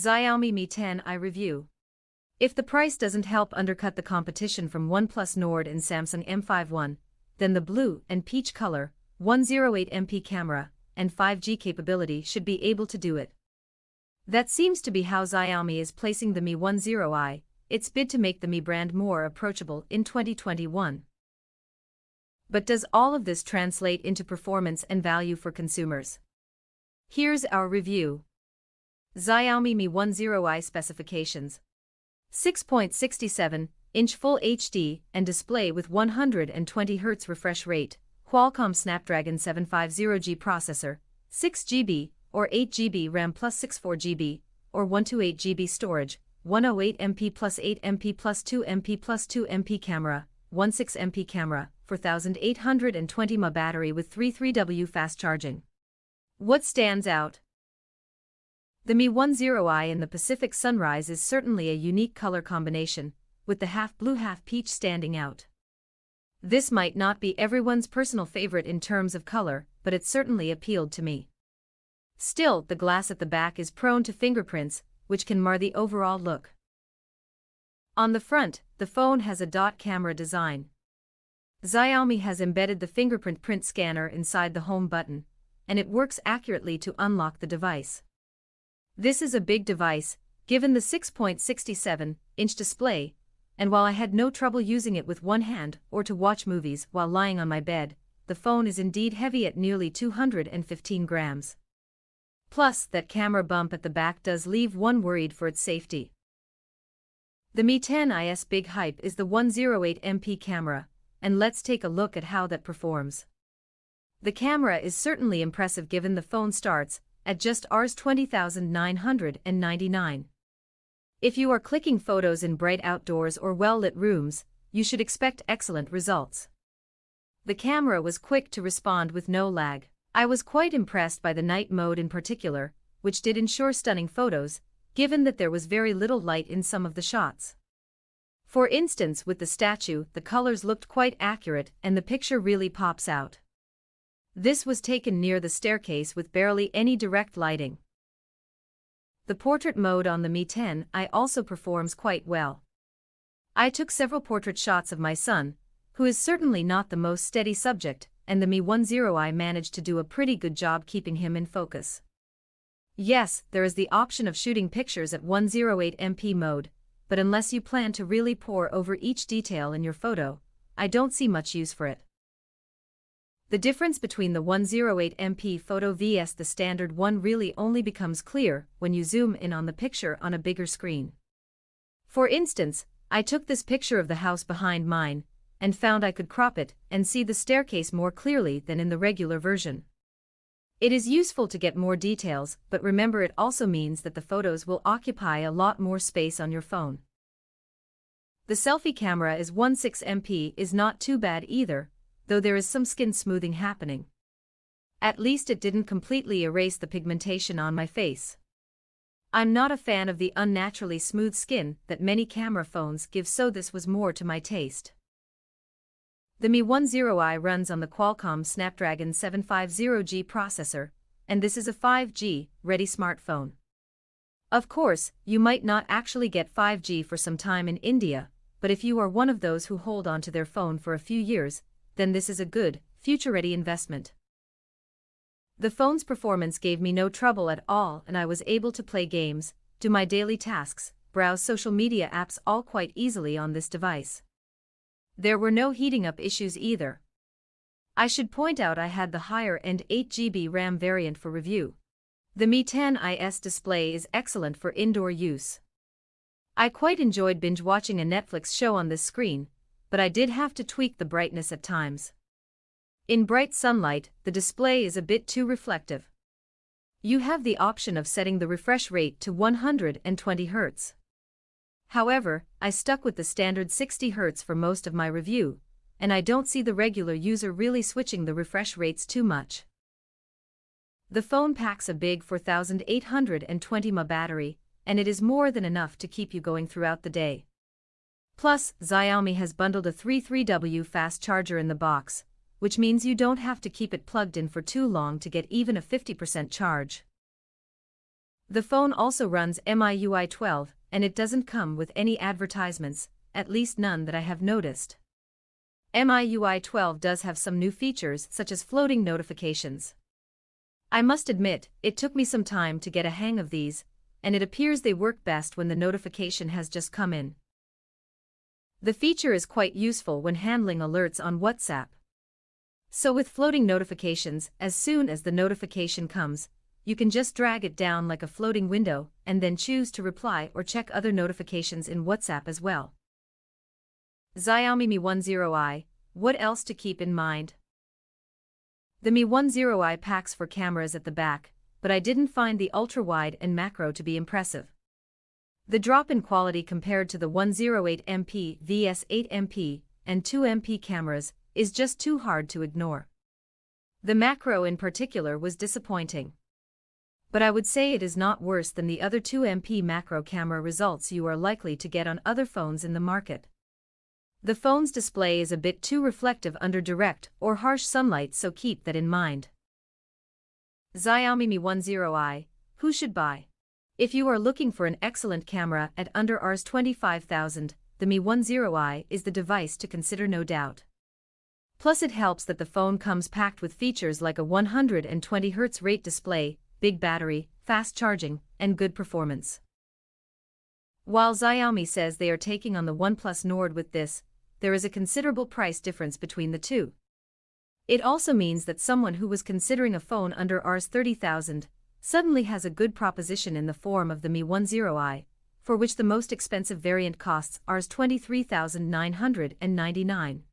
Xiaomi Mi 10i review. If the price doesn't help undercut the competition from OnePlus Nord and Samsung M51, then the blue and peach color, 108MP camera, and 5G capability should be able to do it. That seems to be how Xiaomi is placing the Mi 10i, its bid to make the Mi brand more approachable in 2021. But does all of this translate into performance and value for consumers? Here's our review. Xiaomi Mi 10i specifications. 6.67-inch Full HD and display with 120Hz refresh rate, Qualcomm Snapdragon 750G processor, 6GB or 8GB RAM plus 64GB or 128GB storage, 108MP plus 8MP plus 2MP plus 2MP camera, 16MP camera, 4820 mAh battery with 33W fast charging. What stands out? The Mi 10i in the Pacific Sunrise is certainly a unique color combination, with the half blue half peach standing out. This might not be everyone's personal favorite in terms of color, but it certainly appealed to me. Still, the glass at the back is prone to fingerprints, which can mar the overall look. On the front, the phone has a dot camera design. Xiaomi has embedded the fingerprint print scanner inside the home button, and it works accurately to unlock the device. This is a big device, given the 6.67-inch display, and while I had no trouble using it with one hand or to watch movies while lying on my bed, the phone is indeed heavy at nearly 215 grams. Plus, that camera bump at the back does leave one worried for its safety. The Mi 10i's big hype is the 108MP camera, and let's take a look at how that performs. The camera is certainly impressive given the phone starts at just Rs 20,999. If you are clicking photos in bright outdoors or well-lit rooms, you should expect excellent results. The camera was quick to respond with no lag. I was quite impressed by the night mode in particular, which did ensure stunning photos, given that there was very little light in some of the shots. For instance, with the statue, the colors looked quite accurate and the picture really pops out. This was taken near the staircase with barely any direct lighting. The portrait mode on the Mi 10i also performs quite well. I took several portrait shots of my son, who is certainly not the most steady subject, and the Mi 10i managed to do a pretty good job keeping him in focus. Yes, there is the option of shooting pictures at 108MP mode, but unless you plan to really pore over each detail in your photo, I don't see much use for it. The difference between the 108MP photo vs the standard one really only becomes clear when you zoom in on the picture on a bigger screen. For instance, I took this picture of the house behind mine, and found I could crop it and see the staircase more clearly than in the regular version. It is useful to get more details, but remember it also means that the photos will occupy a lot more space on your phone. The selfie camera is 16MP is not too bad either, though there is some skin smoothing happening. At least it didn't completely erase the pigmentation on my face. I'm not a fan of the unnaturally smooth skin that many camera phones give, so this was more to my taste. The Mi 10i runs on the Qualcomm Snapdragon 750G processor, and this is a 5G-ready smartphone. Of course, you might not actually get 5G for some time in India, but if you are one of those who hold on to their phone for a few years, then this is a good, future-ready investment. The phone's performance gave me no trouble at all, and I was able to play games, do my daily tasks, browse social media apps all quite easily on this device. There were no heating up issues either. I should point out I had the higher-end 8GB RAM variant for review. The Mi 10i's display is excellent for indoor use. I quite enjoyed binge-watching a Netflix show on this screen, but I did have to tweak the brightness at times. In bright sunlight, the display is a bit too reflective. You have the option of setting the refresh rate to 120 Hz. However, I stuck with the standard 60 Hz for most of my review, and I don't see the regular user really switching the refresh rates too much. The phone packs a big 4820 mAh battery, and it is more than enough to keep you going throughout the day. Plus, Xiaomi has bundled a 33W fast charger in the box, which means you don't have to keep it plugged in for too long to get even a 50% charge. The phone also runs MIUI 12, and it doesn't come with any advertisements, at least none that I have noticed. MIUI 12 does have some new features such as floating notifications. I must admit, it took me some time to get a hang of these, and it appears they work best when the notification has just come in. The feature is quite useful when handling alerts on WhatsApp. So with floating notifications, as soon as the notification comes, you can just drag it down like a floating window and then choose to reply or check other notifications in WhatsApp as well. Xiaomi Mi 10i, what else to keep in mind? The Mi 10i packs 4 cameras at the back, but I didn't find the ultra-wide and macro to be impressive. The drop in quality compared to the 108MP vs 8MP and 2MP cameras is just too hard to ignore. The macro in particular was disappointing. But I would say it is not worse than the other 2MP macro camera results you are likely to get on other phones in the market. The phone's display is a bit too reflective under direct or harsh sunlight, so keep that in mind. Xiaomi Mi 10i, who should buy? If you are looking for an excellent camera at under Rs 25,000, the Mi 10i is the device to consider, no doubt. Plus it helps that the phone comes packed with features like a 120Hz rate display, big battery, fast charging, and good performance. While Xiaomi says they are taking on the OnePlus Nord with this, there is a considerable price difference between the two. It also means that someone who was considering a phone under Rs 30,000 suddenly has a good proposition in the form of the Mi 10i, for which the most expensive variant costs Rs 23,999.